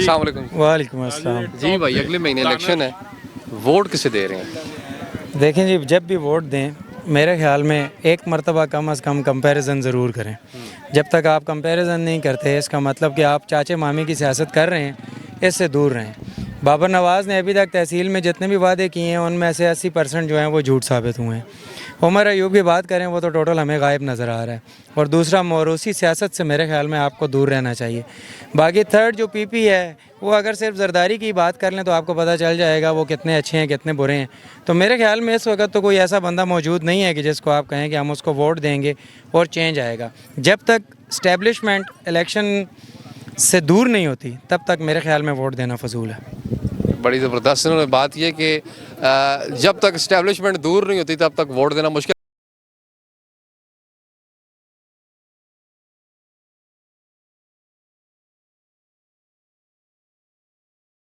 अस्सलाम वालेकुम। वालेकुम अस्सलाम। जी भाई, अगले महीने इलेक्शन है, वोट किसे दे रहे हैं? देखें जी, जब भी वोट दें मेरे ख्याल में एक मरतबा कम अज़ कम कंपैरिजन ज़रूर करें। जब तक आप कंपैरिजन नहीं करते इसका मतलब कि आप चाचे मामी की सियासत कर रहे हैं, इससे दूर रहें। बाबर नवाज़ ने अभी तक तहसील में जितने भी वादे किए हैं उनमें से 80% जो हैं वो झूठ साबित हुए हैं। उमर अयूब की बात करें वो तो टोटल हमें गायब नज़र आ रहा है। और दूसरा, मोरूसी सियासत से मेरे ख्याल में आपको दूर रहना चाहिए। बाकी थर्ड जो पीपी है वो अगर सिर्फ ज़रदारी की बात कर लें तो आपको पता चल जाएगा वो कितने अच्छे हैं कितने बुरे हैं। तो मेरे ख्याल में इस वक्त तो कोई ऐसा बंदा मौजूद नहीं है कि जिसको आप कहें कि हम उसको वोट देंगे और चेंज आएगा। जब तक इस्टेब्लिशमेंट इलेक्शन से दूर नहीं होती तब तक मेरे ख्याल में वोट देना फजूल है। बड़ी ज़बरदस्त उन्होंने बात ये कि जब तक इस्टेब्लिशमेंट दूर नहीं होती तब तक वोट देना मुश्किल।